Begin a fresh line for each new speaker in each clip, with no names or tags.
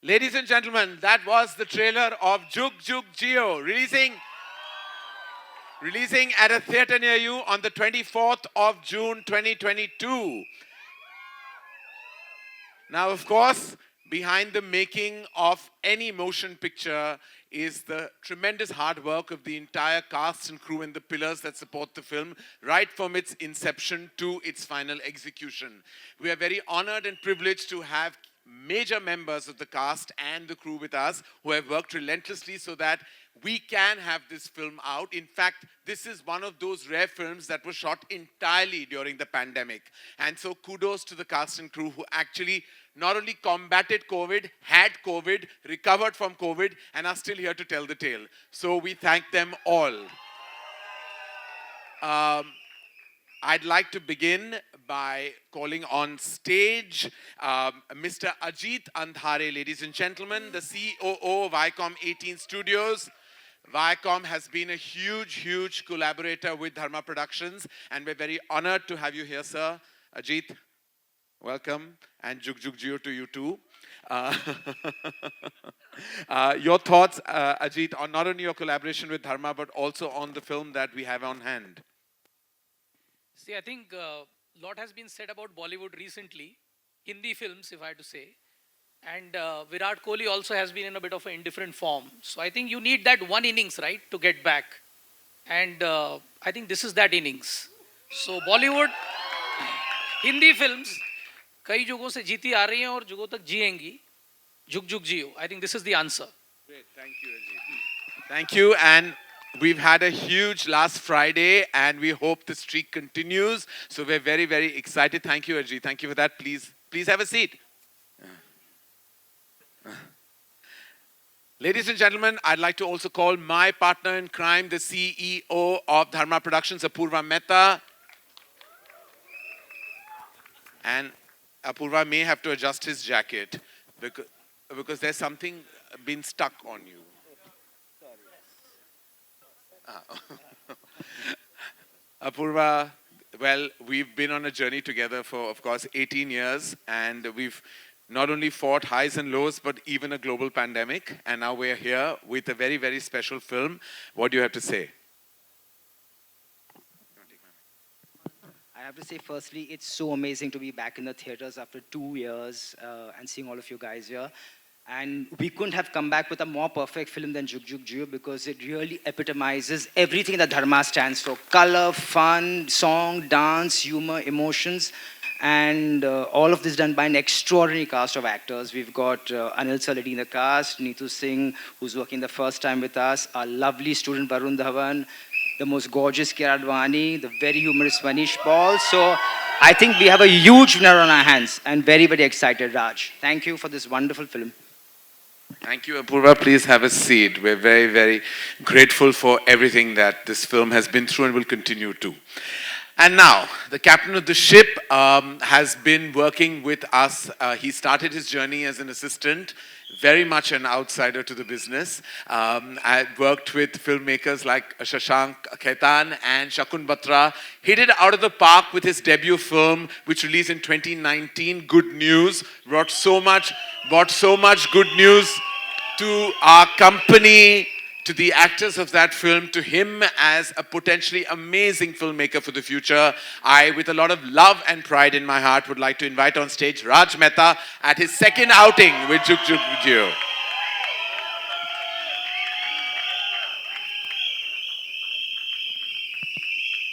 Ladies and gentlemen, that was the trailer of JugJugg Jeeyo, releasing at a theatre near you on the 24th of June 2022. Now, of course, behind the making of any motion picture is the tremendous hard work of the entire cast and crew and the pillars that support the film, right from its inception to its final execution. We are very honored and privileged to have major members of the cast and the crew with us who have worked relentlessly so that we can have this film out. In fact, this is one of those rare films that was shot entirely during the pandemic. And so kudos to the cast and crew who actually not only combated COVID, had COVID, recovered from COVID, and are still here to tell the tale. So we thank them all. I'd like to begin by calling on stage Mr. Ajit Andhare, ladies and gentlemen, the COO of Viacom 18 Studios. Viacom has been a huge collaborator with Dharma Productions, and we're very honored to have you here, sir. Ajit, welcome, and JugJugg Jeeyo to you too. Your thoughts, Ajit, on not only your collaboration with Dharma, but also on the film that we have on hand.
See, I think a lot has been said about Bollywood recently, Hindi films, if I had to say. And Virat Kohli also has been in a bit of an indifferent form. So I think you need that one innings, right, to get back. And I think this is that innings. So Bollywood, Hindi films, कई जुगों से जीती आ रही हैं और जुगों तक जिएंगी. JugJugg Jeeyo. I think this is the answer.
Great, thank you, Ajit. Thank you, and we've had a huge last Friday, and we hope the streak continues. So we're very excited. Thank you, Ajit. Thank you for that. Please have a seat. Ladies and gentlemen, I'd like to also call my partner in crime, the CEO of Dharma Productions, Apurva Mehta. And Apurva may have to adjust his jacket because there's something been stuck on you. Apurva, well, we've been on a journey together for, of course, 18 years, and we've not only fought highs and lows, but even a global pandemic, and now we're here with a very special film. What do you have to say?
I have to say, firstly, it's so amazing to be back in the theaters after 2 years and seeing all of you guys here. And we couldn't have come back with a more perfect film than JugJugg Jeeyo because it really epitomizes everything that Dharma stands for. Color, fun, song, dance, humor, emotions. And all of this done by an extraordinary cast of actors. We've got Anil sir leading the cast, Neetu Singh, who's working the first time with us, our lovely student Varun Dhawan, the most gorgeous Kiara Advani, the very humorous Manish Paul. So I think we have a huge winner on our hands and very excited, Raj. Thank you for this wonderful film.
Thank you, Apurva. Please have a seat. We're very grateful for everything that this film has been through and will continue to. And now, the captain of the ship has been working with us. He started his journey as an assistant, very much an outsider to the business. I worked with filmmakers like Shashank Khaitan and Shakun Batra. Hit it out of the park with his debut film, which released in 2019, Good News. Brought so much good news to our company, to the actors of that film, to him as a potentially amazing filmmaker for the future. I, with a lot of love and pride in my heart, would like to invite on stage Raj Mehta at his second outing with JugJugg Jeeyo.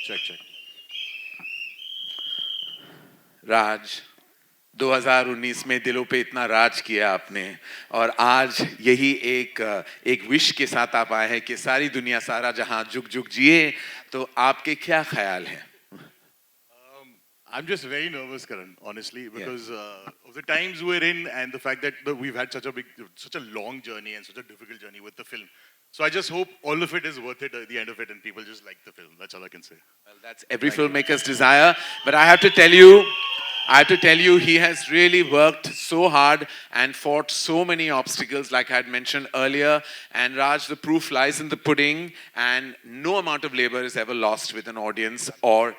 Check. Raj, 2019 में दिलों पे इतना राज किया आपने और आज यही एक विश के साथ आप आए हैं कि सारी दुनिया सारा जहां जुग जिए तो आपके क्या ख्याल हैं?
I'm just very nervous, Karan, honestly, because of the times we're in and the fact that we've had such a long journey and such a difficult journey with the film. So I just hope all of it is worth it at the end of it and people just like the film. That's all I can say.
Well, that's every filmmaker's desire. But I have to tell you, he has really worked so hard and fought so many obstacles, like I had mentioned earlier. And Raj, the proof lies in the pudding, and no amount of labor is ever lost with an audience or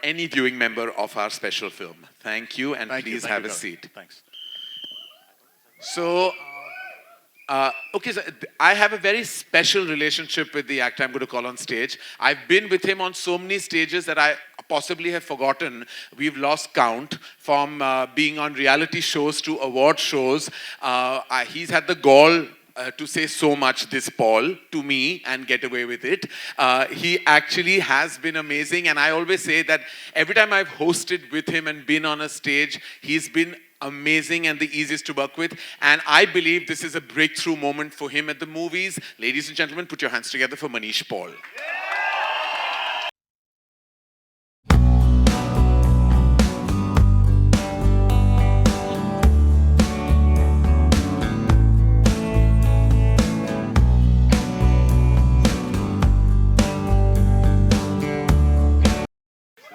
any viewing member of our special film. Thank you, and please have a seat.
Thanks.
So, Okay, so I have a very special relationship with the actor I'm going to call on stage. I've been with him on so many stages that I possibly have forgotten. We've lost count from being on reality shows to award shows. He's had the gall to say so much this Paul to me and get away with it. He actually has been amazing, and I always say that every time I've hosted with him and been on a stage, he's been amazing and the easiest to work with, and I believe this is a breakthrough moment for him at the movies. Ladies and gentlemen, put your hands together for Manish Paul.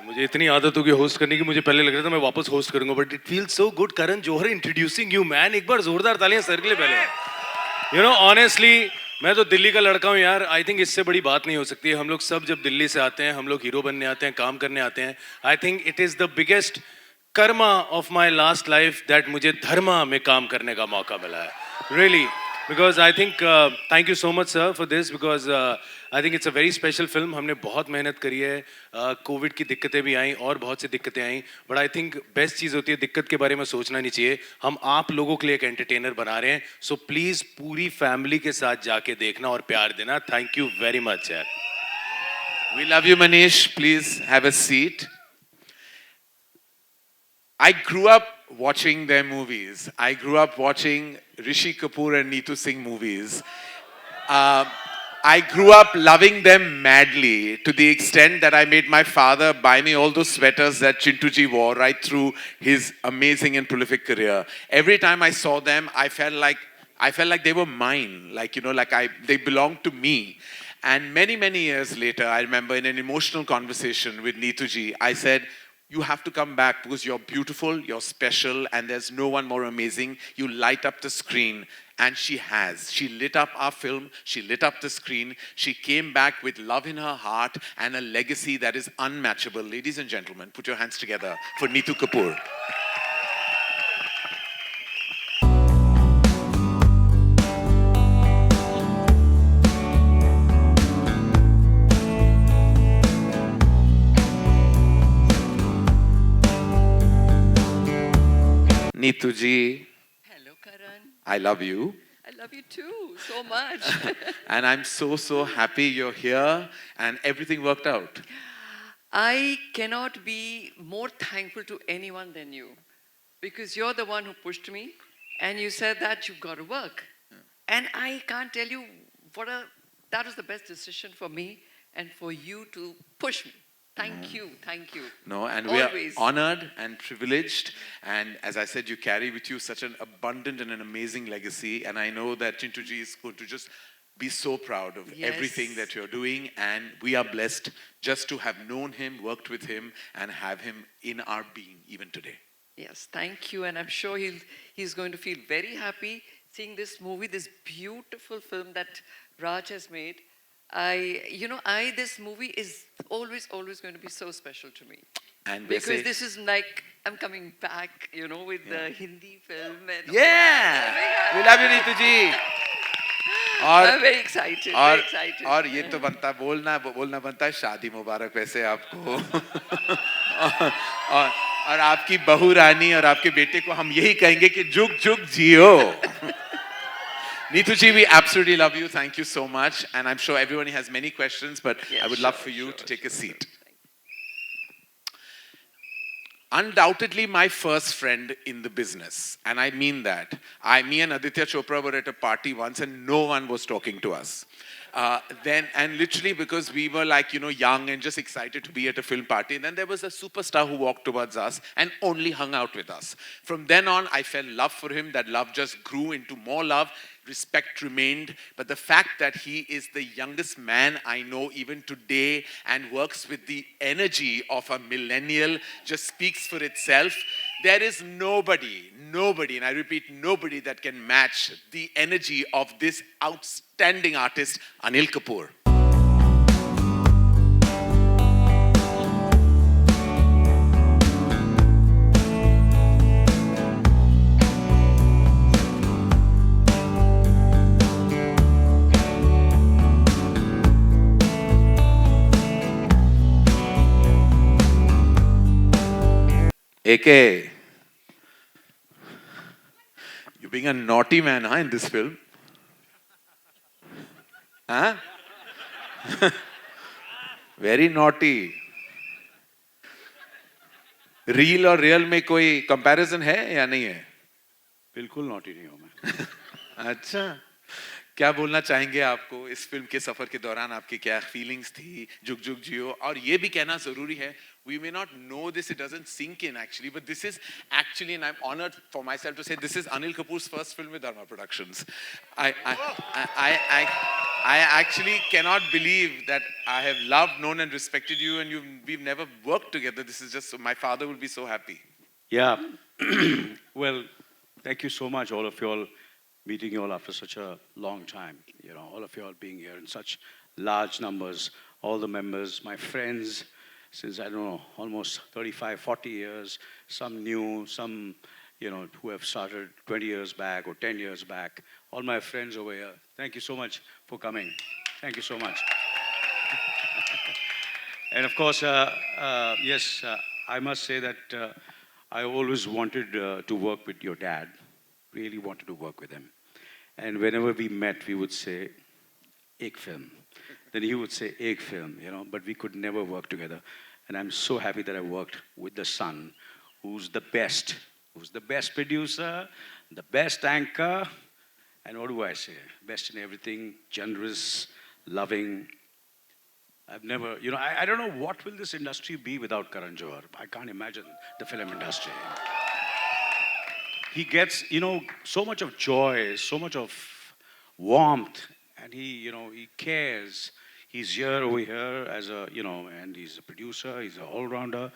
मुझे इतनी आदत होगी host करने की, मुझे पहले लग रहा था मैं वापस होस्ट करूंगा, but it feels so good. Karan Johar introducing you man. एक बार जोरदार तालियां सर के लिए पहले. यू नो ऑनेस्टली मैं तो दिल्ली का लड़का हूं यार. आई थिंक इससे बड़ी बात नहीं हो सकती है. हम लोग सब जब दिल्ली से आते हैं, हम लोग हीरो बनने आते हैं, काम करने आते हैं. I think it is the biggest Karma of my last life that मुझे धर्मा में काम करने का मौका मिला है. Really, because I think thank you so much sir for this, because I think it's a very special film. हमने बहुत मेहनत करी है. कोविड की दिक्कतें भी आई और बहुत सी दिक्कतें आई, बट आई थिंक बेस्ट चीज़ होती है दिक्कत के बारे में सोचना नहीं चाहिए. हम आप लोगों के लिए एक एंटरटेनर बना रहे हैं, सो प्लीज़ पूरी फैमिली के साथ जाके देखना और प्यार देना. थैंक यू वेरी मच यार.
We love you, Manish. Please have a seat. I grew up watching their movies. I grew up watching Rishi Kapoor and Neetu Singh movies. I grew up loving them madly, to the extent that I made my father buy me all those sweaters that Chintuji wore right through his amazing and prolific career. Every time I saw them, I felt like they were mine, like, you know, like they belonged to me. And many, many years later, I remember in an emotional conversation with Neetuji, I said, you have to come back because you're beautiful, you're special, and there's no one more amazing. You light up the screen. And she has. She lit up our film. She lit up the screen. She came back with love in her heart and a legacy that is unmatchable. Ladies and gentlemen, put your hands together for Neetu Kapoor. Neetu ji,
Hello, Karan.
I love you.
I love you too, so much.
And I'm so happy you're here and everything worked out.
I cannot be more thankful to anyone than you, because you're the one who pushed me and you said that you've got to work. And I can't tell you that was the best decision for me and for you to push me. Thank you.
No, and
Always.
we are honored and privileged. And as I said, you carry with you such an abundant and an amazing legacy. And I know that Chintuji is going to just be so proud of everything that you're doing. And we are blessed just to have known him, worked with him, and have him in our being even today.
Yes, thank you. And I'm sure he's going to feel very happy seeing this movie, this beautiful film that Raj has made. This movie is always going to be so special to me.
And
because this is like, I'm coming back, with the Hindi film. And
Yeah! We love you, Neetu ji.
I'm very excited, very excited.
और ये तो बनता बोलना बनता है शादी मुबारक वैसे आपको. और आपकी बहू रानी और आपके बेटे को हम यही कहेंगे कि जुग जुग जियो. Neetu ji, we absolutely love you. Thank you so much. And I'm sure everyone has many questions, but I would love for you to take a seat. Undoubtedly my first friend in the business. And I mean that. Me and Aditya Chopra were at a party once and no one was talking to us. And literally because we were like, young and just excited to be at a film party. And then there was a superstar who walked towards us and only hung out with us. From then on, I felt love for him. That love just grew into more love. Respect remained, but the fact that he is the youngest man I know even today and works with the energy of a millennial just speaks for itself. There is nobody, and I repeat, nobody that can match the energy of this outstanding artist, Anil Kapoor. AK, you're being a naughty man, huh, in this film? Huh? Very naughty. Reel और real में कोई comparison है या नहीं है?
बिल्कुल naughty नहीं हूं मैं.
अच्छा, क्या बोलना चाहेंगे आपको इस फिल्म के सफर के दौरान आपकी क्या फीलिंग्स थी जुग जुग जियो? और ये भी कहना जरूरी है, we may not know this, it doesn't sink in actually, but this is actually, and I'm honored for myself to say, this is Anil Kapoor's first film with Dharma Productions. I actually cannot believe that I have loved, known and respected you, and we've never worked together. This is just, my father will be so happy.
Yeah. Well, thank you so much, all of you all, meeting you all after such a long time. You know, all of you all being here in such large numbers, all the members, my friends, since, I don't know, almost 35, 40 years, some new, some, you know, who have started 20 years back or 10 years back, all my friends over here, thank you so much for coming. Thank you so much. And of course, yes, I must say that I always wanted to work with your dad, really wanted to work with him. And whenever we met, we would say, ek film. Then he would say, ek film, you know, but we could never work together. And I'm so happy that I worked with the son, who's the best producer, the best anchor, and what do I say? Best in everything, generous, loving. I've never, you know, I don't know what will this industry be without Karan Johar. I can't imagine the film industry. He gets, you know, so much of joy, so much of warmth, and he, you know, he cares. He's here over here as a, you know, and he's a producer, he's an all-rounder,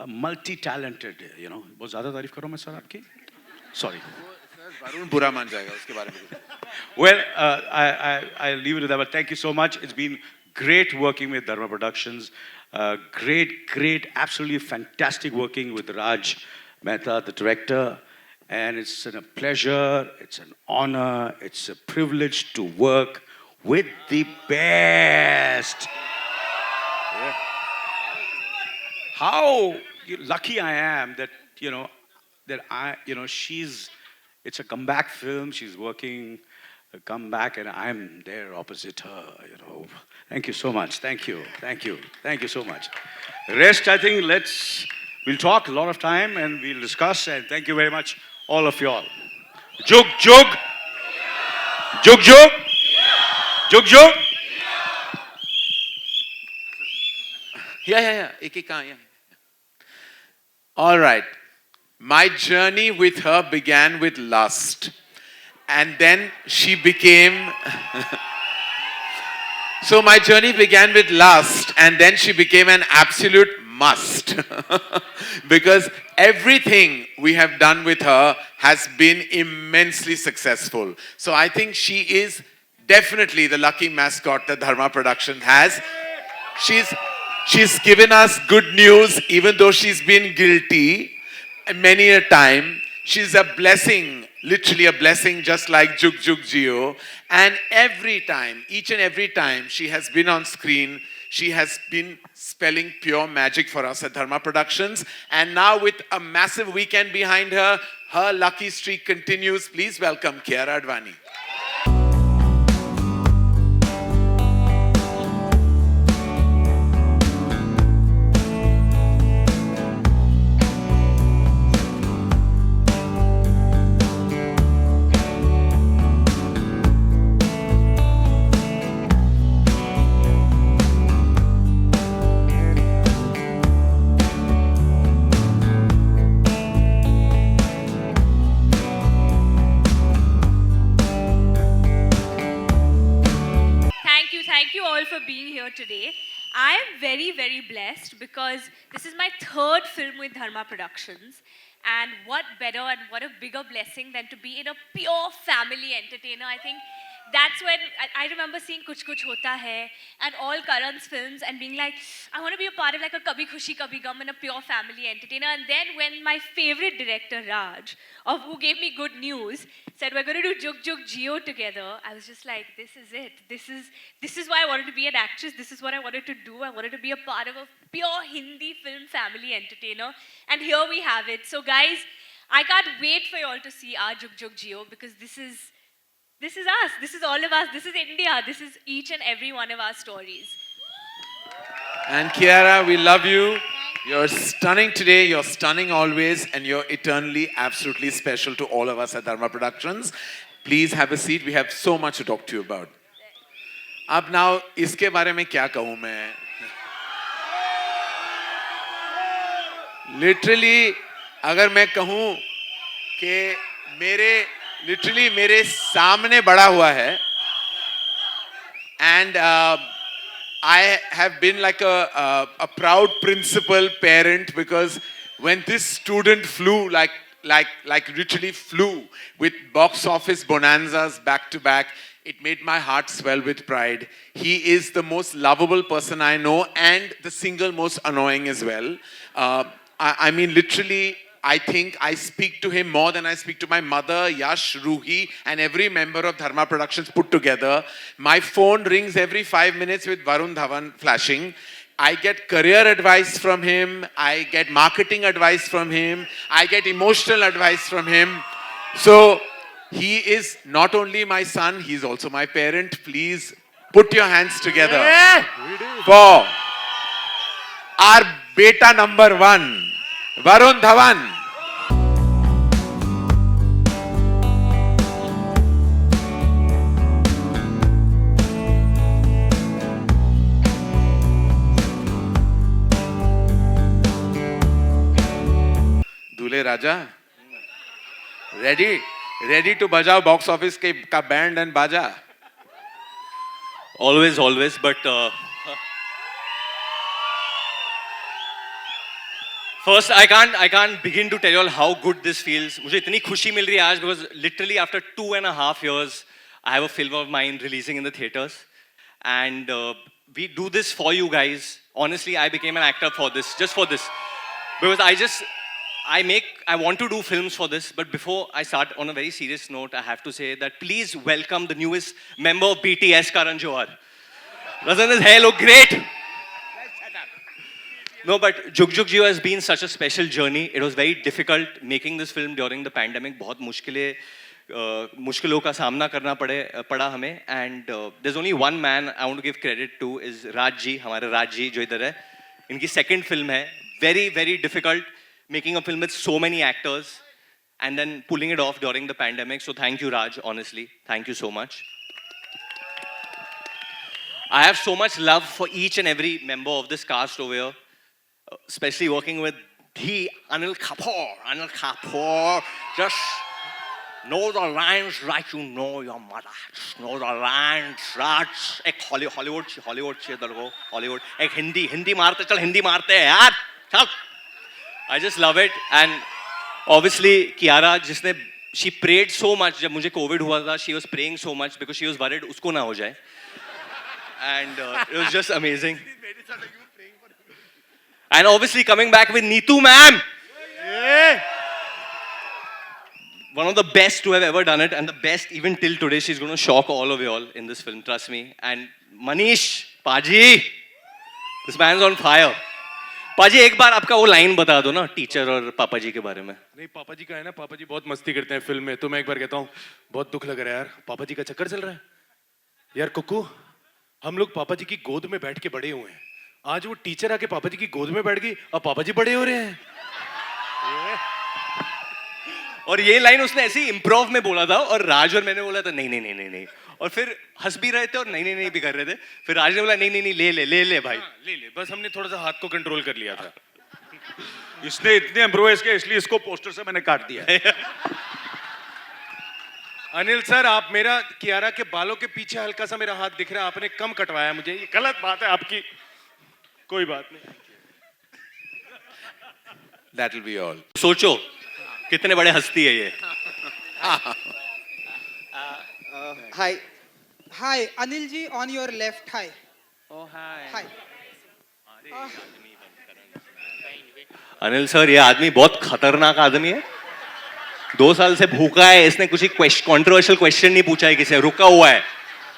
multi-talented, you know. बहुत ज़्यादा तारीफ करूँ मैं sir आपकी? Sorry.
Varun बुरा मान जाएगा उसके बारे में.
Well, I'll leave it at that, but thank you so much. It's been great working with Dharma Productions. Great, absolutely fantastic working with Raj Mehta, the director. And it's a pleasure, it's an honor, it's a privilege to work with the best. Yeah. How lucky I am that, you know, it's a comeback film, she's working a comeback and I'm there opposite her, you know. Thank you so much, thank you so much. Rest, I think, we'll talk a lot of time and we'll discuss, and thank you very much, all of you all. Jug Jug! Jug Jug! Jug Jug!
Yeah. Yeah. All right. My journey with her began with lust. And then she became... So my journey began with lust, and then she became an absolute must. Because everything we have done with her has been immensely successful. So I think she is definitely the lucky mascot that Dharma Production has. She's given us good news, even though she's been guilty many a time. She's a blessing, literally a blessing, just like JugJugg Jeeyo. And every time, each and every time she has been on screen, she has been spelling pure magic for us at Dharma Productions. And now with a massive weekend behind her, her lucky streak continues. Please welcome Kiara Advani.
Thank you all for being here today. I am very, very blessed because this is my third film with Dharma Productions. And what better and what a bigger blessing than to be in a pure family entertainer. I think that's when I remember seeing Kuch Kuch Hota Hai and all Karan's films and being like, I want to be a part of like a Kabhi Khushi Kabhi Gum and a pure family entertainer. And then when my favorite director, Raj, who gave me good news, said we're going to do JugJugg Jeeyo together, I was just like, this is it. This is why I wanted to be an actress. This is what I wanted to do. I wanted to be a part of a pure Hindi film family entertainer. And here we have it. So guys, I can't wait for you all to see our JugJugg Jeeyo because this is us. This is all of us. This is India. This is each and every one of our stories.
And Kiara, we love you. You're stunning today, you're stunning always, and you're eternally, absolutely special to all of us at Dharma Productions. Please have a seat. We have so much to talk to you about. अब now, इसके बारे में क्या कहूँ मैं? Literally, अगर मैं कहूँ कि मेरे सामने बड़ा हुआ है, and I have been like a proud principal parent because when this student flew like literally flew with box office bonanzas back to back, it made my heart swell with pride. He is the most lovable person I know and the single most annoying as well. I mean, literally, I think I speak to him more than I speak to my mother, Yash, Ruhi, and every member of Dharma Productions put together. My phone rings every 5 minutes with Varun Dhawan flashing. I get career advice from him. I get marketing advice from him. I get emotional advice from him. So he is not only my son, he is also my parent. Please put your hands together for our beta number 1, Varun Dhawan. दूल्हे राजा, ready to bajao box office ka band and baja.
Always, but first I can't begin to tell you all how good this feels. मुझे इतनी खुशी मिल रही है आज because literally after 2.5 years I have a film of mine releasing in the theaters and we do this for you guys. Honestly, I became an actor for this, just for this, because I want to do films for this, but before I start on a very serious note, I have to say that please welcome the newest member of BTS, Karan Johar. Doesn't his hair look great? No, but JugJugg Jeeyo has been such a special journey. It was very difficult making this film during the pandemic. बहुत मुश्किलों का सामना करना पड़ा हमें. And there's only one man I want to give credit to is Raj ji, हमारे Raj ji जो इधर है. इनकी second film है. Very, very difficult making a film with so many actors and then pulling it off during the pandemic. So thank you, Raj, honestly. Thank you so much. I have so much love for each and every member of this cast over here. Especially working with Anil Kapoor. Anil Kapoor, just know the lines like you know your mother. Just know the lines, Raj. एक Hollywood चाहिए इधर को, Hollywood. एक हिंदी मारते, चल हिंदी मारते हैं यार, चल. I just love it. And obviously Kiara, she prayed so much. जब मुझे COVID हुआ था, she was praying so much because she was worried उसको ना हो जाए. And it was just amazing. And obviously coming back with Neetu ma'am. Yeah. One of the best to have ever done it, and the best even till today. She's going to shock all of you all in this film, trust me. And Manish, Paji, this man's on fire. पाजी एक बार आपका वो line बता दो ना teacher और पापा जी के बारे में.
नहीं, पापा जी का है ना, पापा जी बहुत मस्ती करते हैं फिल्म में. तो मैं एक बार कहता हूँ, बहुत दुख लग रहा है यार, पापा जी का चक्कर चल रहा है यार. कुक्कू, हम लोग पापा जी की गोद में बैठ के बड़े हुए हैं. आज वो टीचर आके पापा जी की गोद में बैठ गई और पापा जी बड़े हो रहे हैं.
और ये लाइन उसने ऐसे ही इम्प्रोव में बोला था और राज और मैंने बोला था नहीं. और फिर हंस भी रहे थे और नहीं भी कर रहे थे. फिर राज ने बोला नहीं ले भाई.
ले बस हमने थोड़ा सा हाथ को कंट्रोल कर लिया था.
इसने इतने इम्प्रोवाइज किया इसलिए इसको पोस्टर से मैंने काट दिया.
अनिल सर, आप मेरा कियारा के बालों के पीछे हल्का सा मेरा हाथ दिख रहा है, आपने कम कटवाया मुझे. ये गलत बात है आपकी. कोई बात नहीं.
That will be all.
सोचो कितने बड़े हस्ती है ये.
Hi, Hi, Anil ji, on your left. Hi.
Oh, hi.
Hi.
Anil sir, ये आदमी बहुत खतरनाक आदमी है। 2 साल से भूखा है, इसने कुछ कंट्रोवर्शियल क्वेश्चन नहीं पूछा है, किसी रुका हुआ है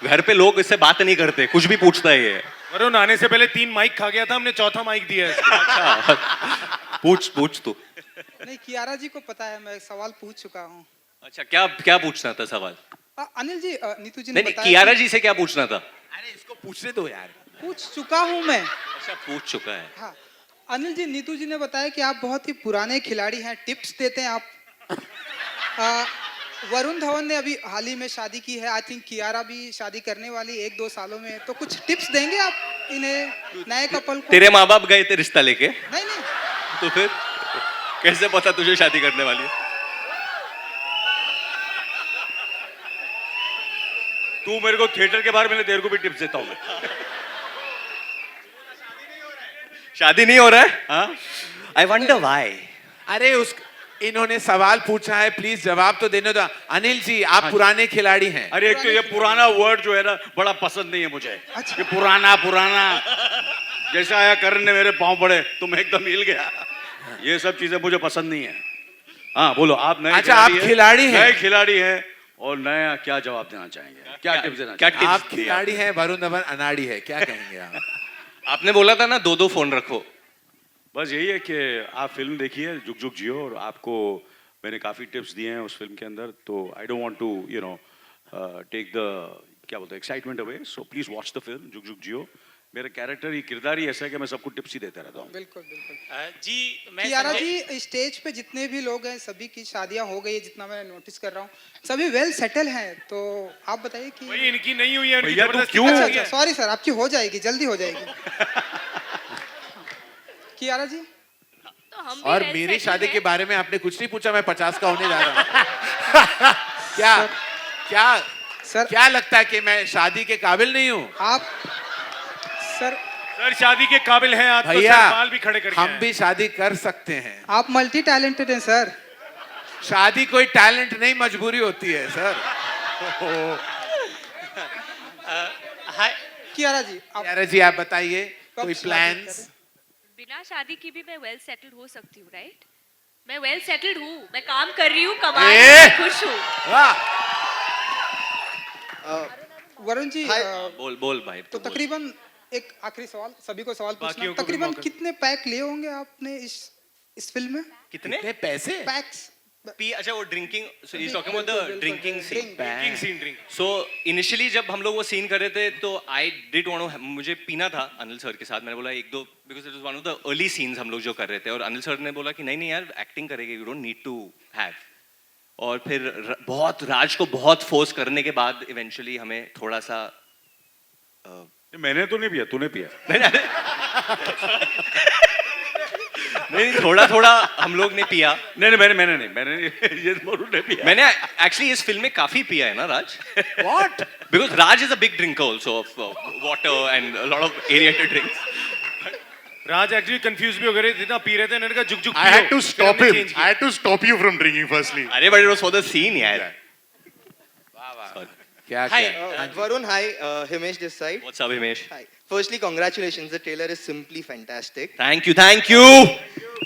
घर पे, लोग इससे बात नहीं करते, कुछ भी पूछता है ये।
वरुण आने से पहले 3 माइक खा गया था, हमने चौथा माइक दिया है इसको।
अच्छा, पूछ तू।
नहीं, कियारा जी को पता है, मैं सवाल पूछ चुका हूँ।
अच्छा, क्या क्या पूछना था सवाल?
अनिल जी, नीतू जी ने
नहीं,
बताया
कियारा
कि-
जी से क्या पूछना था?
अरे इसको पूछने दो यार।
पूछ चुका हूँ मैं।
अच्छा, पूछ चुका है।
हाँ, अनिल जी, नीतू जी ने बताया कि आप बहुत ही पुराने खिलाड़ी हैं, टिप्स देते हैं आप। वरुण धवन ने अभी हाल ही में शादी की है, आई थिंक कियारा भी शादी करने वाली 1-2 सालों में, तो कुछ टिप्स देंगे आप इन्हें, नए कपल को?
तेरे माँ बाप गए थे रिश्ता लेके?
नहीं नहीं,
तो फिर कैसे पता तुझे शादी करने वाली है?
तू मेरे को थिएटर के बाहर मिले, तेरे को भी टिप्स देता हूँ मैं।
शादी नहीं हो रहा है? हाँ, आई वंडर व्हाई।
अरे उस इन्होंने सवाल पूछा है, प्लीज जवाब तो देने दो। अनिल जी, आप पुराने खिलाड़ी हैं।
अरे एक तो ये पुराना वर्ड जो है ना, बड़ा पसंद नहीं है मुझे। ये पुराना पुराना, जैसे आया करण ने मेरे पाँव पड़े तो मैं एकदम हिल गया। ये सब चीजें मुझे पसंद नहीं है। हाँ बोलो, आप नए
अच्छा, आप खिलाड़ी हैं।
नए खिलाड़ी हैं और नया क्या जवाब देना चाहेंगे, क्या टिप्स देना
क्या
चाहेंगे?
आप खिलाड़ी हैं, वरुण धवन अनाड़ी है, क्या कहेंगे आप?
आपने बोला था ना 2-2 फोन रखो।
बस यही है कि आप फिल्म देखिए जुग जुग जियो, और आपको मैंने काफ़ी टिप्स दिए हैं उस फिल्म के अंदर, तो I don't want to you know take the क्या बोलते हैं excitement away, so please watch the film Jug Jugg जियो। मेरा कैरेक्टर ही, किरदार ही ऐसा है कि मैं सबको टिप्स ही देता रहता हूँ।
बिल्कुल बिल्कुल।
जी, मैं
कियारा
संजय-
जी, स्टेज पे जितने भी लोग हैं सभी की शादियां हो गई है, जितना मैं नोटिस कर रहा हूँ, सभी वेल सेटल हैं, तो आप बताइए कि
भाई इनकी नहीं हुई है, इनकी
भैया, तू
जबरदस्ती
क्यों?
कर
अच्छा
रही है।
अच्छा, सॉरी सर, आपकी हो जाएगी, जल्दी हो जाएगी। कियारा जी,
तो हम भी
और
well
मेरी
settled
शादी
हैं।
के बारे में आपने कुछ नहीं पूछा, मैं 50 का होने जा रहा हूँ। क्या क्या
सर
क्या लगता है कि मैं शादी के काबिल नहीं हूँ?
आप सर
सर शादी के काबिल हैं आप, तो
भैया,
सर बाल भी खड़े करके
हम
आए।
भी शादी कर सकते हैं।
आप मल्टी टैलेंटेड हैं सर।
शादी कोई टैलेंट नहीं, मजबूरी होती है सर।
हाय,
कियारा जी, आप
यार जी, आप बताइए
कब
कोई
शादी
प्लान्स?
बिना शादी की भी मैं वेल सेटल्ड हो सकती हूँ, राइट? मैं वेल सेटल्ड हूँ, मैं काम कर रही हूँ, कमा रही हूँ, मैं खुश हूँ।
वाह,
वरुण जी,
बोल बोल भाई,
तो तकरीबन एक आखिरी सवाल, सभी को सवाल पूछना,
बाकियों को भी
तकरीबन
मौका-
कितने पैक लिए होंगे आपने इस फिल्म में?
कितने?
कितने पैसे?
पैक्स?
अच्छा, वो drinking, so he talking about
बिल्कुल,
द
बिल्कुल,
drinking scene.
drink.
Drinking scene, drink.
So initially जब हम लोग वो सीन कर रहे थे, तो आई डिड वांट, मुझे पीना था अनिल सर के साथ। मैंने बोला 1-2, because it was one of the early scenes हम लोग जो कर रहे थे, और अनिल सर ने बोला कि नहीं नहीं यार, एक्टिंग करेंगे, you don't need to have. और फिर बहुत राज को बहुत फोर्स करने के बाद इवेंचुअली हमें थोड़ा सा
मैंने तो नहीं पिया, तूने पिया।
नहीं, थोड़ा थोड़ा हम लोग ने पिया।
नहीं मैंने ये मोरू ने पिया।
मैंने एक्चुअली इस फिल्म में काफी पिया है ना राज।
What?
Because Raj is a big drinker also of water and lot of aerated drinks.
Raj actually confuse भी हो गए थे, जितना पी रहे थे, मैंने कहा जुग जुग
I had
पियो।
to
फिर
stop
हमने
him.
change
I
किया।
had to stop you from drinking firstly.
अरे but it was for the scene यार।
क्या
Hi.
क्या?
Varun, hi, Himesh this side.
What's up Himesh?
Hi. Firstly, congratulations. The trailer is simply fantastic.
Thank you, thank you.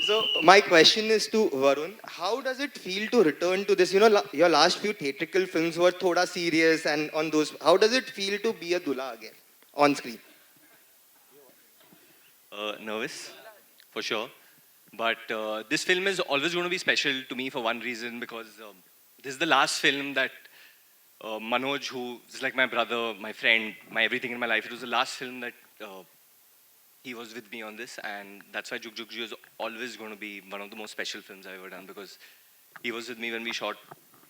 So, my question is to Varun. How does it feel to return to this? You know, your last few theatrical films were thoda serious and on those. How does it feel to be a dulha again on screen?
Nervous, for sure. But this film is always going to be special to me for one reason, because this is the last film that Manoj, who is like my brother, my friend, my everything in my life, it was the last film that he was with me on this, and that's why JugJugg Jeeyo is always going to be one of the most special films I've ever done, because he was with me when we shot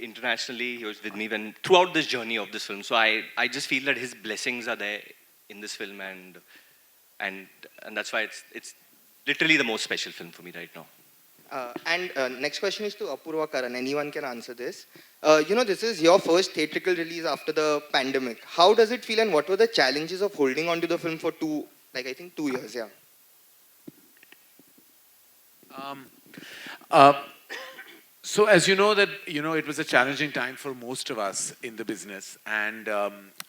internationally, he was with me when throughout this journey of this film. So I just feel that his blessings are there in this film, and that's why it's literally the most special film for me right now.
And next question is to Apurva Karan. Anyone can answer this. You know, this is your first theatrical release after the pandemic. How does it feel, and what were the challenges of holding on to the film for 2 years? Yeah.
So as you know that, it was a challenging time for most of us in the business, and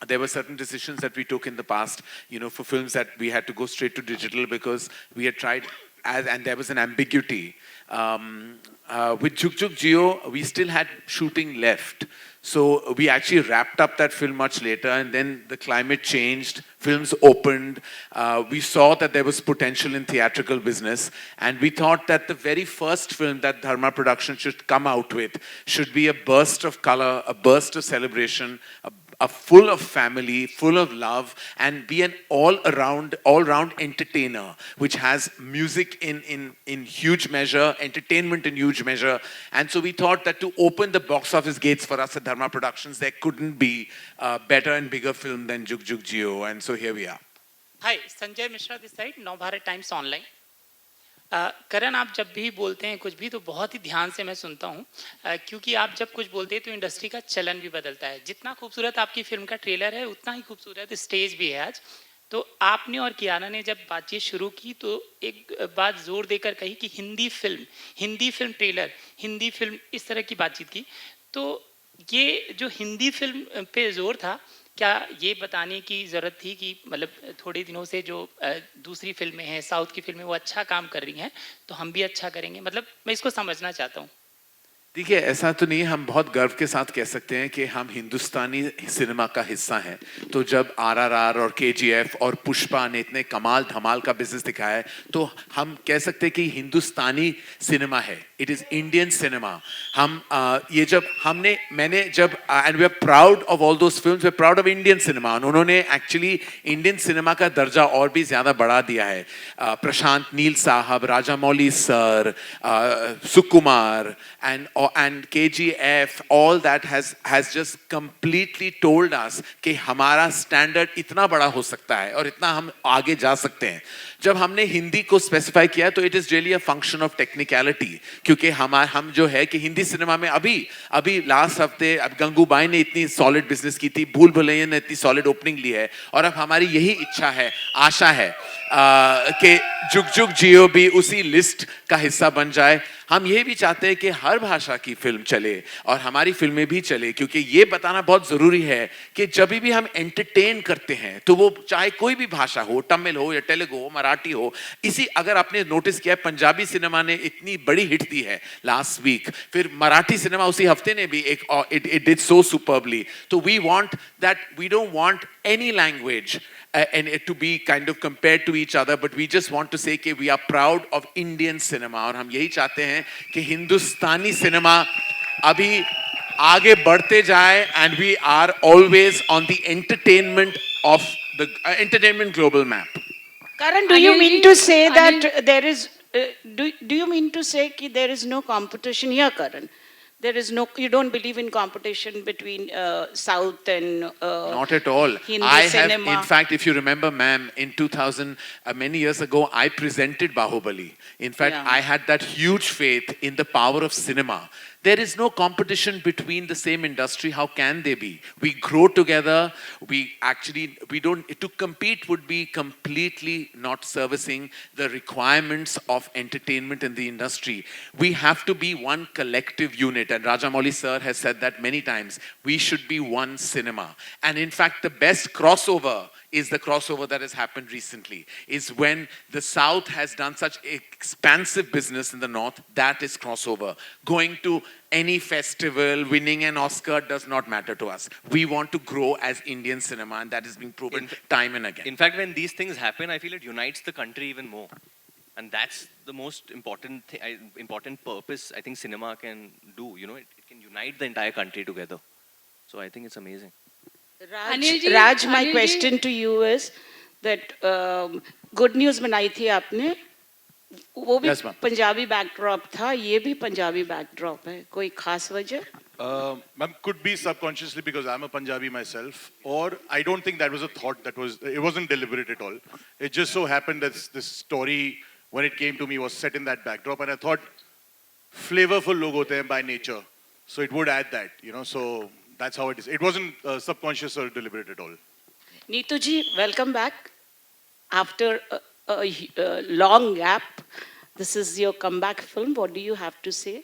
there were certain decisions that we took in the past, for films that we had to go straight to digital because we had tried, and there was an ambiguity. With JugJugg Jeeyo, we still had shooting left. So we actually wrapped up that film much later, and then the climate changed, films opened, we saw that there was potential in theatrical business, and we thought that the very first film that Dharma Production should come out with should be a burst of color, a burst of celebration, a full of family, full of love, and be an all-round entertainer, which has music in huge measure, entertainment in huge measure. And so we thought that to open the box office gates for us at Dharma Productions, there couldn't be a better and bigger film than JugJugg Jeeyo, and so here we are.
Hi, Sanjay Mishra this side, Navbharat Times Online. करण, आप जब भी बोलते हैं कुछ भी तो बहुत ही ध्यान से मैं सुनता हूँ, क्योंकि आप जब कुछ बोलते हैं तो इंडस्ट्री का चलन भी बदलता है. जितना खूबसूरत आपकी फिल्म का ट्रेलर है उतना ही खूबसूरत स्टेज भी है आज. तो आपने और कियारा ने जब बातचीत शुरू की तो एक बात जोर देकर कही कि Hindi film trailer, Hindi film, इस तरह की बातचीत की. तो ये जो हिंदी फिल्म पे जोर था, क्या ये बताने की ज़रूरत थी कि मतलब थोड़े दिनों से जो दूसरी फिल्में हैं, साउथ की फिल्में, वो अच्छा काम कर रही हैं, तो हम भी अच्छा करेंगे? मतलब मैं इसको समझना चाहता हूँ.
देखिए, ऐसा तो नहीं, हम बहुत गर्व के साथ कह सकते हैं कि हम हिंदुस्तानी सिनेमा का हिस्सा हैं. तो जब RRR और KGF और पुष्पा ने इतने कमाल धमाल का बिजनेस दिखाया है, तो हम कह सकते हैं कि हिंदुस्तानी सिनेमा है. It is Indian cinema. हम ये जब हमने मैंने जब and we are proud of all those films, we are proud of Indian cinema. उन्होंने एक्चुअली इंडियन सिनेमा का दर्जा और भी ज़्यादा बढ़ा दिया है. प्रशांत नील साहब, Rajamouli sir, Sukumar and KGF, all that has just completely told us कि हमारा स्टैंडर्ड इतना बड़ा हो सकता है और इतना हम आगे जा सकते हैं. जब हमने हिंदी को स्पेसिफाई किया तो it is really a function of technicality, क्योंकि हम जो है कि हिंदी सिनेमा में अभी लास्ट हफ्ते अब गंगूबाई ने इतनी सॉलिड बिजनेस की थी, भूल भुलैया ने इतनी सॉलिड ओपनिंग ली है, और अब हमारी यही इच्छा है, आशा है कि जुगजुग जियो भी उसी लिस्ट का हिस्सा बन जाए. हम ये भी चाहते हैं कि हर भाषा की फिल्म चले और हमारी फिल्में भी चले, क्योंकि ये बताना बहुत ज़रूरी है कि जब भी हम एंटरटेन करते हैं तो वो चाहे कोई भी भाषा हो, तमिल हो या तेलुगु हो, मराठी हो. अगर आपने नोटिस किया, पंजाबी सिनेमा ने इतनी बड़ी हिट दी है लास्ट वीक, फिर मराठी सिनेमा उसी हफ्ते ने भी इट डिड सो सुपर्बली. तो we want that, we don't want any language and it to be kind of compared to each other, but we just want to say कि we are proud of Indian cinema, और हम यही चाहते हैं कि Hindustani cinema अभी आगे बढ़ते जाए, and we are always on the entertainment of the entertainment global map.
Karan, do you mean to say that there is do you mean to say कि there is no competition here, Karan? There is no, you don't believe in competition between South and
not at all.
Hindi cinema.
In fact, if you remember, ma'am, in 2000, many years ago, I presented Bahubali. In fact, I had that huge faith in the power of cinema. There is no competition between the same industry. How can they be? We grow together. We don't, to compete would be completely not servicing the requirements of entertainment in the industry. We have to be one collective unit. And Rajamouli sir has said that many times. We should be one cinema. And in fact, the best crossover is the crossover that has happened recently, is when the South has done such expansive business in the North. That is crossover. Going to any festival, winning an Oscar does not matter to us. We want to grow as Indian cinema, and that is being proven time and again.
In fact, when these things happen, I feel it unites the country even more. And that's the most important purpose I think cinema can do. You know, it can unite the entire country together. So I think it's amazing.
Raj, my question to you is that good news बनाई थी आपने, वो भी Punjabi backdrop था, ये भी Punjabi backdrop है, कोई खास वजह?
Ma'am, could be subconsciously because I'm a Punjabi myself, or I don't think that was a thought it wasn't deliberate at all. It just so happened that this story, when it came to me, was set in that backdrop, and I thought flavorful log hote hain by nature, so it would add that, you know, so that's how it is. It wasn't subconscious or deliberate at all.
Neetu ji, welcome back. After a long gap, this is your comeback film. What do you have to say?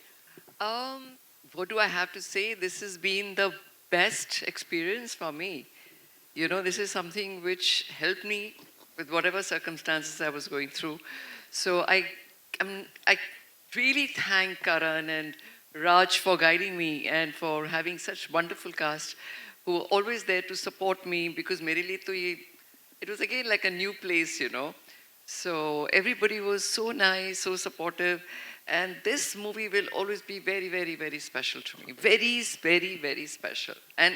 What do I have to say? This has been the best experience for me. You know, this is something which helped me with whatever circumstances I was going through. So I really thank Karan and Raj for guiding me and for having such wonderful cast who were always there to support me, because mere liye to ye, it was again like a new place, you know. So everybody was so nice, so supportive. And this movie will always be very, very, very special to me. Very, very, very special. And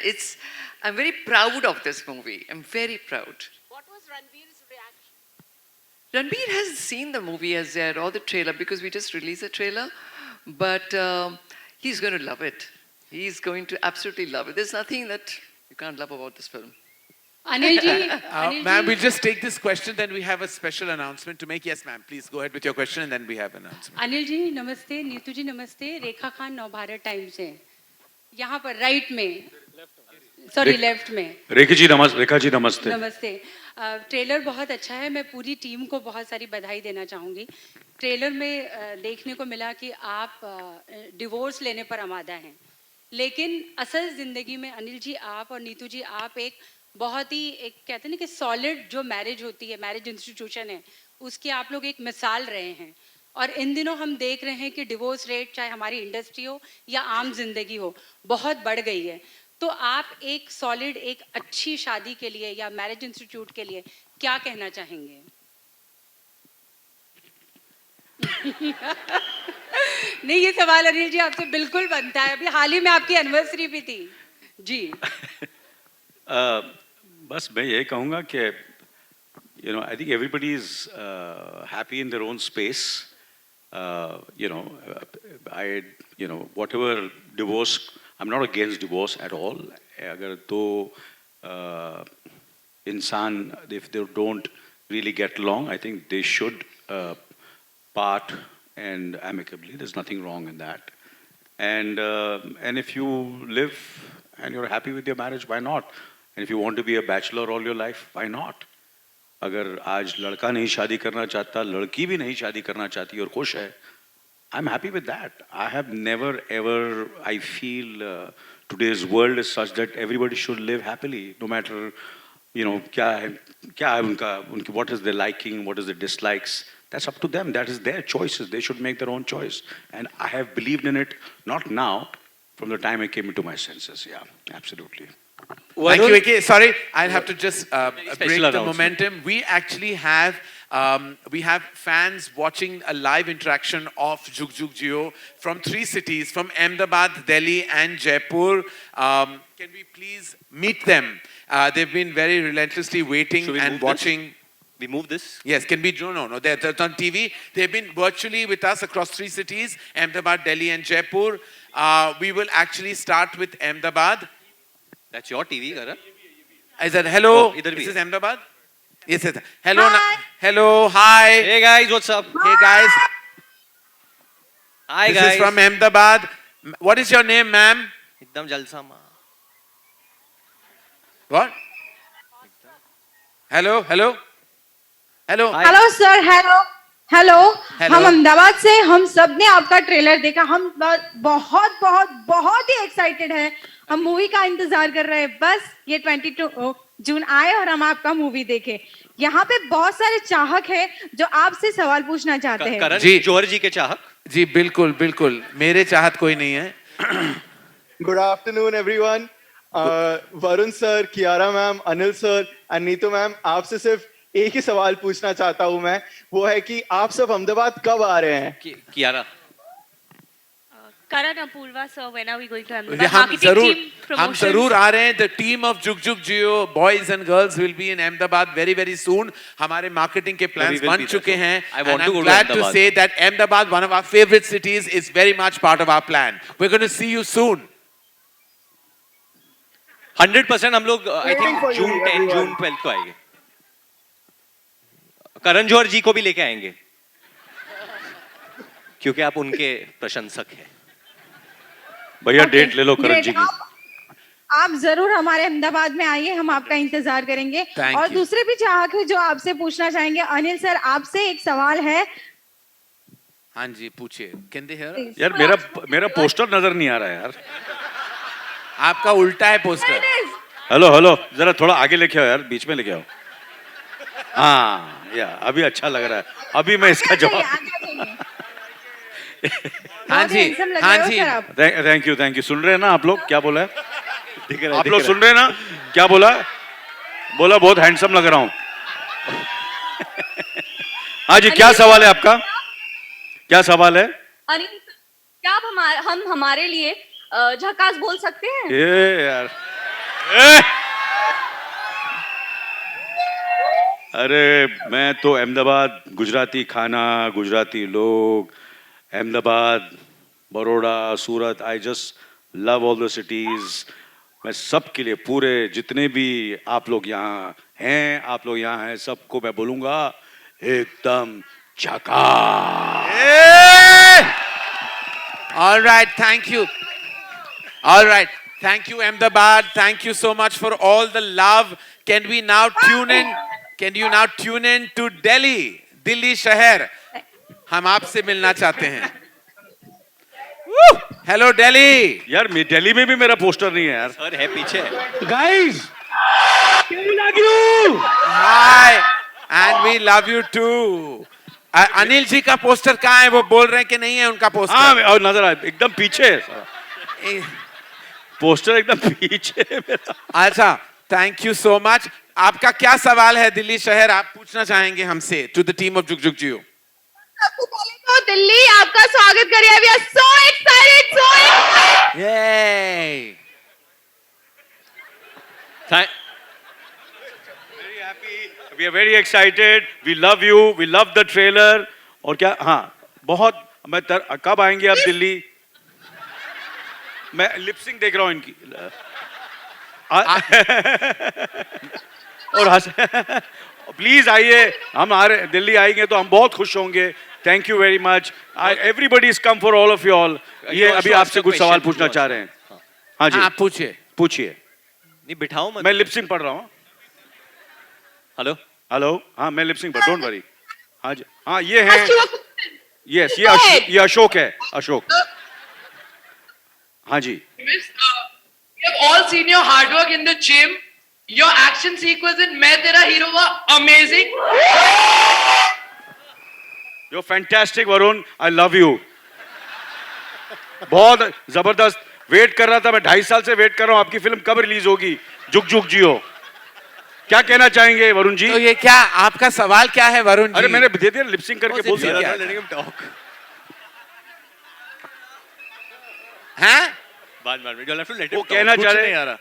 I'm very proud of this movie. I'm very proud.
What was Ranveer's reaction?
Ranveer hasn't seen the as yet or the trailer, because we just released a trailer. But he's going to love it. He's going to absolutely love it. There's nothing that you can't love about this film.
Anil ji,
Ma'am, we'll just take this question, then we have a special announcement to make. Yes, ma'am, please go ahead with your question and then we have an announcement.
Anil ji नमस्ते, नीतू जी नमस्ते, रेखा Khan Navbharat times से यहाँ पर right में, sorry left में।
रेखा जी नमस्ते।
नमस्ते। Trailer बहुत अच्छा है, मैं पूरी टीम को बहुत सारी बधाई देना चाहूँगी। ट्रेलर में देखने को मिला कि आप डिवोर्स लेने पर आमादा हैं, लेकिन असल ज़िंदगी में अनिल जी आप और नीतू जी आप एक बहुत ही एक कहते हैं ना कि सॉलिड जो मैरिज होती है, मैरिज इंस्टीट्यूशन है, उसकी आप लोग एक मिसाल रहे हैं। और इन दिनों हम देख रहे हैं कि डिवोर्स रेट चाहे हमारी इंडस्ट्री हो या आम जिंदगी हो बहुत बढ़ गई है। तो आप एक सॉलिड एक अच्छी शादी के लिए या मैरिज इंस्टीट्यूट के लिए क्या कहना चाहेंगे? नहीं, ये सवाल अनिल जी आपसे बिल्कुल बनता है, अभी हाल ही में आपकी एनिवर्सरी भी थी जी।
बस मैं यही कहूँगा कि you know, I think everybody is happy in their own space. You know, whatever divorce, I'm not against divorce at all. अगर दो इंसान, if they don't really get along, I think they should part and amicably. There's nothing wrong in that. And if you live and you're happy with your marriage, why not? And if you want to be a bachelor all your life, why not? अगर आज लड़का नहीं शादी करना चाहता, लड़की भी नहीं शादी करना चाहती और खुश है, I'm happy with that. I have never ever, I feel today's world is such that everybody should live happily, no matter, you know, क्या है उनकी, what is their liking, what is their dislikes. That's up to them. That is their choices. They should make their own choice. And I have believed in it, not now, from the time I came into my senses. Yeah, absolutely.
Thank you, AK. Sorry, I'll have to just break the momentum. We actually have fans watching a live interaction of JugJugg Jeeyo from 3 cities, from Ahmedabad, Delhi and Jaipur. Can we please meet them? They've been very relentlessly waiting and watching.
We move this?
Yes, can we? No. They're on TV. They've been virtually with us across 3 cities, Ahmedabad, Delhi and Jaipur. We will actually start with Ahmedabad.
That's your TV, Karan.
I said, hello,
Oh,
this is Ahmedabad? Yes, yes. Hello, hello, hi.
Hey guys, what's up?
Hey guys.
Hi
This
guys.
is from Ahmedabad. What is your name, ma'am?
Ekdam jalsa ma.
What? Hello, hello. Hello.
Hi.
Hello sir, hello हम अहमदाबाद से, हम सब ने आपका trailer देखा, हम बहुत बहुत बहुत ही एक्साइटेड हैं, हम मूवी का इंतजार कर रहे हैं। बस ये 22 जून आए और हम आपका मूवी देखें। यहाँ पे बहुत सारे चाहक हैं जो आपसे सवाल पूछना चाहते हैं।
करण जौहर जी के चाहक?
जी बिल्कुल बिल्कुल, मेरे चाहत कोई नहीं है।
Good afternoon everyone. Varun sir, Kiara ma'am, Anil sir और नीतू मैम, आपसे सिर्फ एक ही सवाल पूछना चाहता हूं मैं, वो है कि आप सब अहमदाबाद कब आ रहे हैं?
Kiara.
Karan, Apurva sir, when are we going to Ahmedabad? Marketing team promotions.
हम जरूर आ रहे हैं. The team of JugJugg Jeeyo, boys and girls, will be in Ahmedabad very very soon. हमारे marketing के plans बन चुके हैं. And I'm glad to say that Ahmedabad, one of our favorite cities, is very much part of our plan. We're going to see you soon.
100% हम लोग I think June 10, June 12 को आएंगे. करण जौहर जी को भी लेके आएंगे, क्योंकि आप उनके प्रशंसक हैं।
भैया डेट ले लो करण जी की।
आप जरूर हमारे अहमदाबाद में आइए, हम आपका इंतजार करेंगे। और दूसरे भी चाहक हैं जो आपसे पूछना चाहेंगे। अनिल सर, आपसे एक सवाल है,
हाँ जी पूछिए. Can they hear us?
यार मेरा पोस्टर नजर नहीं आ रहा है यार.
आपका उल्टा है पोस्टर.
हेलो हेलो जरा थोड़ा आगे लेके आओ यार, बीच में लेके आओ. हाँ या अभी अच्छा लग रहा है. अभी मैं इसका जवाब.
हाँ जी हाँ जी.
Thank you. सुन रहे हैं ना आप लोग क्या बोला है? आप लोग सुन रहे हैं ना क्या बोला? बोला बहुत हैंडसम लग रहा हूँ. हाँ जी क्या सवाल है आपका? क्या सवाल है?
अनिल क्या आप हम हमारे लिए झकास बोल सकते हैं?
ये यार अरे मैं तो अहमदाबाद, गुजराती खाना, गुजराती लोग, Ahmedabad, Baroda, Surat, I just love all the cities. मैं सबके लिए पूरे जितने भी आप लोग यहाँ हैं, आप लोग यहाँ हैं, सबको मैं बोलूंगा एकदम झकास.
All right, thank you. All right, thank you Ahmedabad. Thank you so much for all the love. Can we now tune in? Can you now tune in to Delhi? Delhi शहर. हम आपसे मिलना चाहते हैं. हेलो दिल्ली.
यार दिल्ली में भी मेरा पोस्टर नहीं है यार.
सर है पीछे.
Guys love you.
Hi and we love you too. Anil ji का पोस्टर कहाँ है? वो बोल रहे हैं कि नहीं है उनका पोस्टर.
हाँ और नजर आए एकदम पीछे है. पोस्टर एकदम पीछे है मेरा.
अच्छा थैंक यू सो मच. आपका क्या सवाल है दिल्ली शहर? आप पूछना चाहेंगे हमसे टू द टीम ऑफ जुग जुग जियो.
तो दिल्ली आपका स्वागत करिए. We are so excited, so excited.
Yay!
Very happy. We are very excited. We love you. We love the trailer. और क्या? हाँ बहुत. मैं कब आएंगे आप दिल्ली? मैं लिपसिंग देख रहा हूँ इनकी. और प्लीज आइए. हम दिल्ली आएंगे तो हम बहुत खुश होंगे. Thank you very much. Everybody is come for all of you all. ये अभी आपसे कुछ सवाल पूछना चाह रहे हैं. हाँ जी
पूछिए.
पूछिए.
नहीं बिठाओ मत.
मैं लिपसिंग पढ़ रहा हूँ.
Hello
hello. हाँ मैं लिपसिंग पढ़. Don't worry. हाँ जी. हाँ ये है. यस ये अशोक है. अशोक. हाँ जी.
We have all seen your hard work in the gym. Your action sequence in मैं तेरा hero was amazing.
You're fantastic, Varun. I love you. बहुत जबरदस्त. वेट कर रहा था मैं. 2.5 साल से वेट कर रहा हूँ. आपकी फिल्म कब रिलीज होगी? जुग जुग जियो. क्या कहना चाहेंगे वरुण जी?
तो ये क्या आपका सवाल क्या है वरुण जी?
अरे मैंने दे दिया लिपसिंग करके बोल दिया.
हैं?
बाद में you'll have to let him
वो
talk.
कहना चाह रहे हैं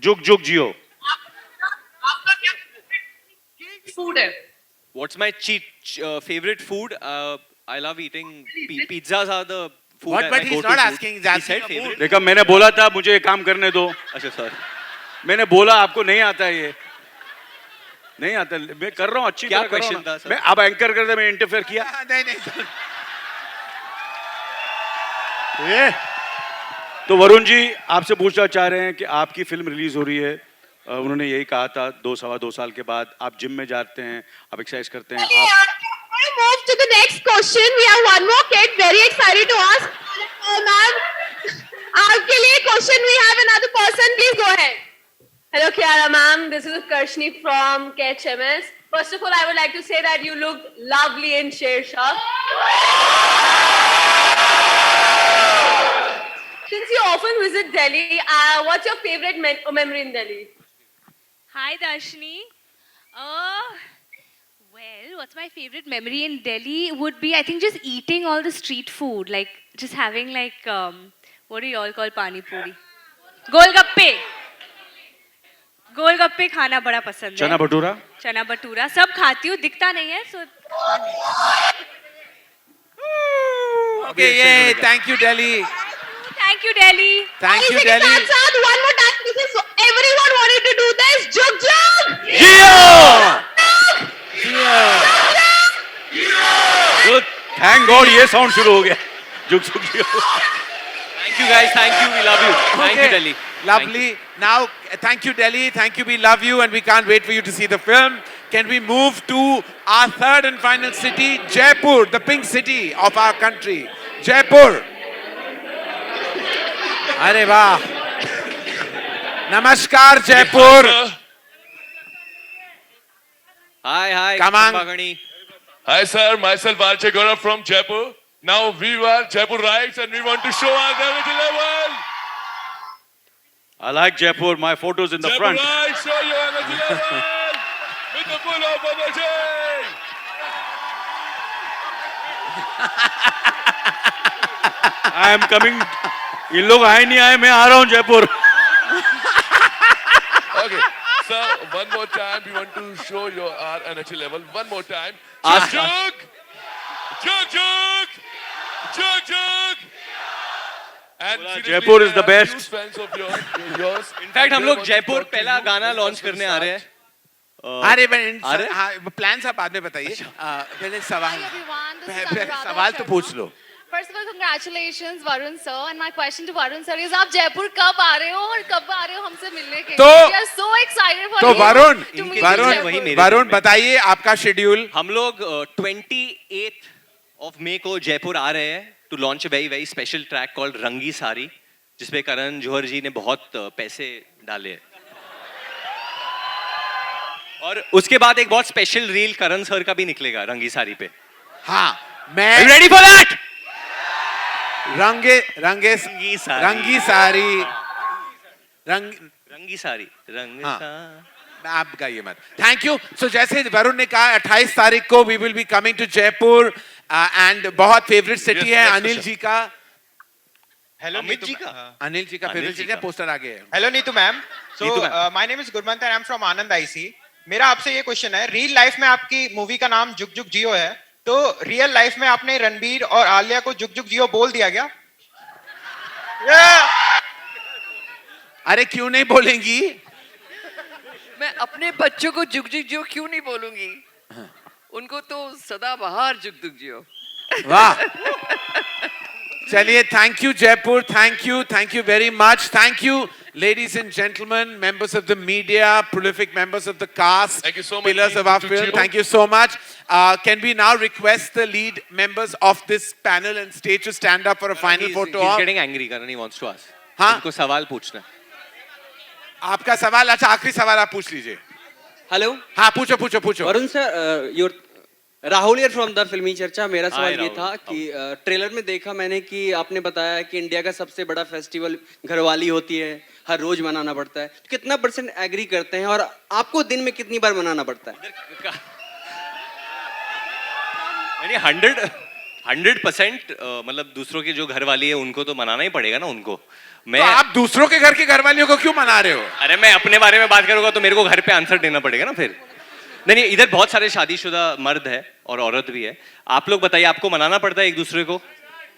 जुग जुग जियो.
Food है.
What's my favorite food? I love eating pizzas. Are the food.
What? But he's not asking. He's asking
He said favorite.
देखा मैंने बोला था मुझे ये काम करने दो.
अच्छा सर.
मैंने बोला आपको नहीं आता ये. नहीं आता. मैं कर रहा हूँ अच्छी तरह कर रहा हूँ. मैं अब एंकर करते मैं इंटरफेयर किया.
नहीं.
ये तो वरुण जी आपसे पूछना चाह रहे हैं कि आपकी फिल्म रिलीज हो रही है. उन्होंने यही कहा था 2 साल के बाद आप जिम में जाते हैं, आप एक्सरसाइज करते हैं.
We move to the next question. We have one more kid. Very excited to ask. Ma'am, आपके लिए question we have another person. Please go ahead.
Hello, Kiara ma'am. This is Karshni from KHMS. First of all, I would like to say that you look lovely in Shershah. Since you often visit Delhi, what's your favorite memory in Delhi?
Hi, Darshini. Well, what's my favorite memory in Delhi would be, I think, just eating all the street food. Like, just having, like, what do you all call pani puri? Golgappe. गोलगप्पे खाना बड़ा पसंद है.
चना भटूरा.
चना भटूरा सब खाती हूँ. दिखता नहीं है so.
Okay, yay! Thank you, Delhi.
Thank you, Delhi.
Thank you, Delhi.
One more time. This is everyone wanted to do this. JugJugg
Jeeyo. तो थैंक गॉड ये साउंड शुरू हो गया. जुग जुग जियो.
Thank you guys. Thank you. We love you. Thank you, Delhi.
Lovely. Now, thank you, Delhi. Thank you. We love you, and we can't wait for you to see the film. can we move to our third and final city, Jaipur, the pink city of our country. Jaipur. Arey वाह. Namaskar, Jaipur.
Hi,
Come on.
Sambhagani.
Hi sir, myself Archie Gaurav from Jaipur. Now we are Jaipur Rights and we want to show our gravity level.
I like Jaipur. My photo's in the
Jaipur
front.
Rights, show your energy level with the full of energy.
I am coming. ये लोग आए नहीं आए, मैं आ रहा हूँ Jaipur.
Okay, sir, one more time we want to show your our energy level. One more time.
Ask-
Jug, JugJugg, JugJugg. And seriously,
Jaipur is
we
the
are
best.
huge fans of yours.
In fact, हम लोग जयपुर पहला गाना launch करने आ रहे हैं.
अरे
आ रहे?
हाँ, प्लान आप बाद में बताइए. पहले सवाल. पहले सवाल तो पूछ लो.
First of all, congratulations, Varun sir. And my question to Varun sir is, आप जयपुर कब आ रहे हो और कब आ रहे हो हमसे मिलने के लिए?
तो-
We are so excited for
तो
you
Varun,
to meet you in Jaipur.
Varun बताइए आपका शेड्यूल.
हम लोग 28th of May को जयपुर आ रहे हैं to launch a very very special track called रंगी सारी, जिसपे करण जौहर जी ने बहुत पैसे डाले हैं. और उसके बाद एक बहुत स्पेशल रील करण सर का भी निकलेगा रंगी सारी पे.
हाँ, मैं
रेडी फॉर दैट?
रंगी सारी
रंग
आप गाइए मत. Thank you. सो जैसे वरुण ने कहा 28 तारीख को we will be coming to Jaipur and बहुत फेवरेट सिटी है अनिल जी का.
Hello,
अमित
Neetu
जी
ma-
का?
अनिल जी का
अनिल
फेवरेट
जी
सिटी है.
का.
पोस्टर आगे है.
Hello, Neetu ma'am. So,
Neetu ma'am.
my name is Gurmant and I'm from Anand IC. मेरा आपसे ये क्वेश्चन है, रियल लाइफ में आपकी मूवी का नाम जुग जुग जियो है, तो रियल लाइफ में आपने रणबीर और आलिया को जुग जुग जियो बोल दिया क्या?
अरे क्यों नहीं बोलेंगी?
मैं अपने बच्चों को जुग जुग जियो क्यों नहीं बोलूंगी? उनको तो सदाबहार जुग जुग जियो.
वाह. चलिए, thank you Jaipur. Thank you very much. Thank you ladies and gentlemen, members of the media, prolific members of the cast,
Thank you so much,
pillars of our
Neetu
film.
Jeeyo.
Thank you so much. Can we now request the lead members of this panel and stage to stand up for a final photo
He's
op?
getting angry. Karan, he wants to ask.
हाँ?
उनको सवाल पूछना.
आपका सवाल. अच्छा, आखिरी सवाल आप पूछ लीजिए.
हेलो.
हाँ, पूछो.
Varun sir, your Rahul here from the फिल्मी चर्चा. मेरा
Hi,
सवाल ये
राहुल.
था कि ट्रेलर में देखा मैंने कि आपने बताया कि इंडिया का सबसे बड़ा फेस्टिवल घरवाली होती है, हर रोज मनाना पड़ता है. तो कितना % एग्री करते हैं और आपको दिन में कितनी बार मनाना पड़ता है?
यानी 100% मतलब दूसरों के जो घर वाली है उनको तो मनाना ही पड़ेगा ना उनको. मैं
तो आप दूसरों के घर की घरवालियों को क्यों मना रहे हो?
अरे मैं अपने बारे में बात करूंगा तो मेरे को घर पे आंसर देना पड़ेगा ना फिर. नहीं, इधर बहुत सारे शादीशुदा मर्द है और औरत भी है. आप लोग बताइए, आपको मनाना पड़ता है एक दूसरे को?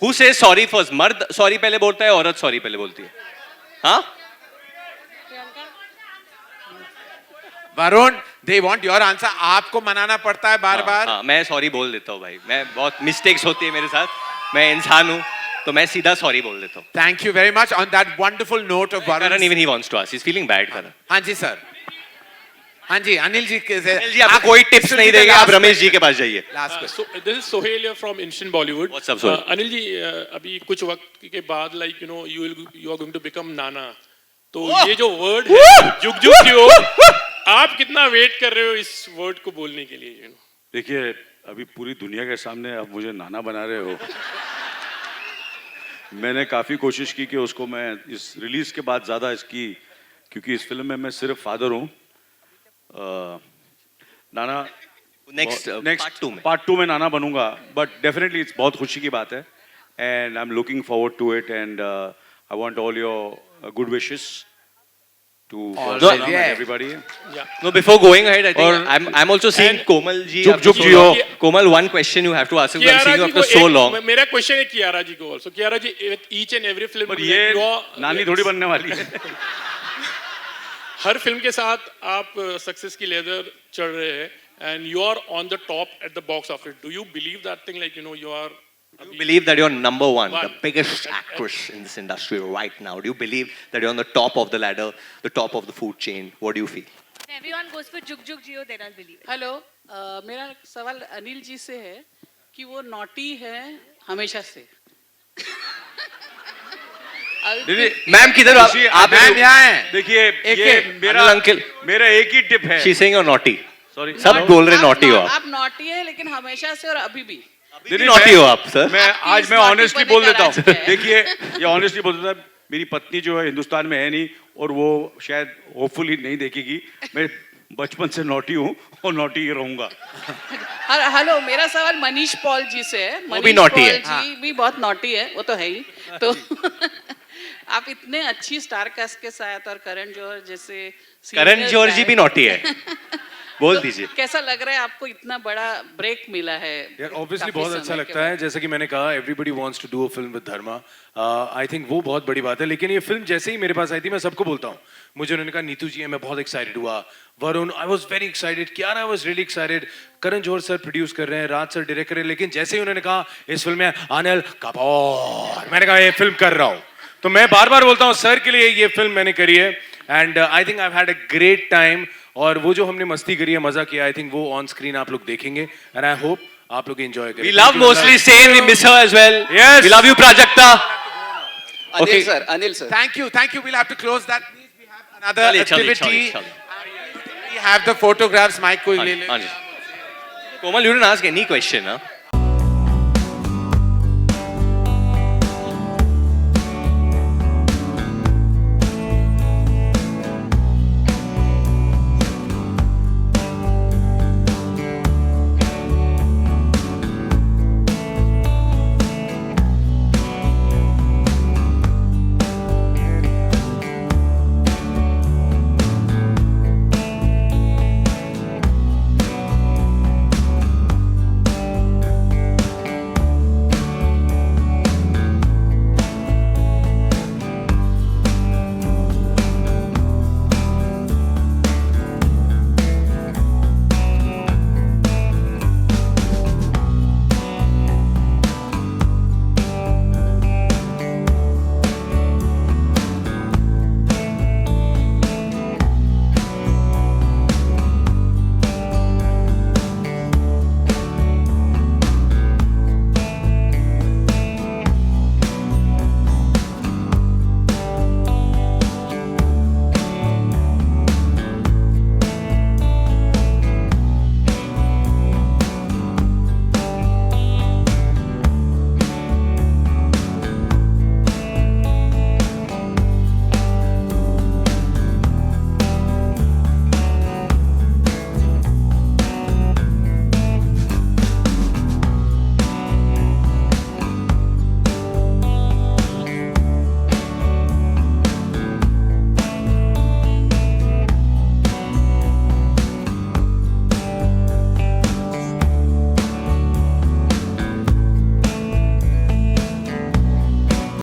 Who says sorry first? मर्द सॉरी पहले बोलता है, औरत सॉरी पहले बोलती है. हाँ?
Varun, they want your answer. आपको मनाना पड़ता है बार-बार?
हाँ, मैं सॉरी बोल देता हूँ भाई. मैं बहुत मिस्टेक्स होती है मेरे साथ. मैं इंसान हूँ तो मैं सीधा सॉरी बोल देता हूँ.
Thank you very much on that wonderful note of Varun.
Karan, even he wants to ask. He's feeling bad, Karan.
हाँ जी सर. हाँ जी, अनिल जी के से.
अनिल जी आपको कोई टिप्स नहीं देगा, आप रमेश जी के पास जाइए.
Last question.
So this is Sohail here from Instant Bollywood.
What's up, Sohail?
Anil जी, अभी कुछ वक्त के बाद like you know you are going to become Nana. तो ये जो word है जुग जुग जियो, आप कितना वेट कर रहे हो इस वर्ड को बोलने के लिए? You know?
देखिए, अभी पूरी दुनिया के सामने आप मुझे नाना बना रहे हो. मैंने काफ़ी कोशिश की कि उसको मैं इस रिलीज के बाद ज़्यादा इसकी, क्योंकि इस फिल्म में मैं सिर्फ फादर हूँ. नाना
नेक्स्ट
पार्ट 2 में नाना बनूंगा, बट डेफिनेटली इट्स बहुत खुशी की बात है and I am looking forward to it and I want all your good wishes to everybody.
No, before going ahead, I think I'm also seeing Komal ji.
Jug Jeeyo.
Komal, one question you have to ask. I'm seeing you after so long.
मेरा question है कियारा जी को also. Kiara ji, with each and every film.
पर ये नानी थोड़ी बनने वाली है.
हर फिल्म के साथ आप सक्सेस की लेदर चढ़ रहे हैं and you are on the top at the box office. Do you believe that thing, like you know you are?
Do you believe that you're number one, the biggest actress in this industry right now? Do you believe that you're on the top of the ladder, the top of the food chain? What do you feel?
Everyone goes for JugJugg Jeeyo, then I'll believe it.
Hello मेरा सवाल अनिल जी से है कि वो naughty है हमेशा से
ma'am किधर आप
मैम यहाँ हैं।
देखिए
एक
ये
है,
मेरा
अनिल अंकल।
मेरा एक ही टिप है
she saying you naughty
sorry
सब बोल रहे नॉटी हो
आप नॉटी है लेकिन हमेशा से और अभी भी
नॉटी हो आप सर
मैं
आपकी
आज
इस
मैं
naughty
ऑनेस्टली
पने
बोल
का
देता
राज
हूँ
क्या है?
देखिए ये ऑनेस्टली बोल देता हूँ, मेरी पत्नी जो है हिंदुस्तान में है नहीं और वो शायद होपफुली नहीं देखेगी मैं बचपन से नॉटी हूँ और नॉटी ही रहूंगा
हेलो मेरा सवाल मनीष पॉल जी से है
वो भी naughty है।
पॉल जी भी बहुत नॉटी है वो तो है ही तो आप इतने अच्छी स्टार कास्ट के साथ और करण जौहर जैसे
करण
senior
जौहर जी
guy-
भी नॉटी है बोल दीजिए
कैसा लग रहा है आपको इतना बड़ा ब्रेक मिला है
यार ऑब्वियसली
काफी
बहुत
समय
अच्छा
के
लगता है जैसे कि मैंने कहा everybody wants to do a film with Dharma I think वो बहुत बड़ी बात है लेकिन ये फिल्म जैसे ही मेरे पास आई थी मैं सबको बोलता हूँ मुझे उन्होंने कहा नीतू जी मैं बहुत एक्साइटेड हुआ Varun I was very excited Kiara I was really excited Karan Johar sir produce कर रहे हैं राज सर डायरेक्ट कर रहे हैं लेकिन जैसे ही उन्होंने कहा इस फिल्म में अनिल कपूर मैंने कहा ये फिल्म कर रहा हूँ तो मैं बार बार बोलता हूँ सर के लिए ये फिल्म मैंने करी है and I think I had a great time और वो जो हमने मस्ती करी है मजा किया आई थिंक वो ऑन स्क्रीन आप लोग देखेंगे एंड आई होप आप लोग एंजॉय करें
we love mostly same we miss her as well
Yes.
We love you Prajakta
Anil sir. Thank you. We'll have to close that. Please, we have another activity. We have the photographs. Mike को ले ले.
Komal, you didn't ask any question, huh?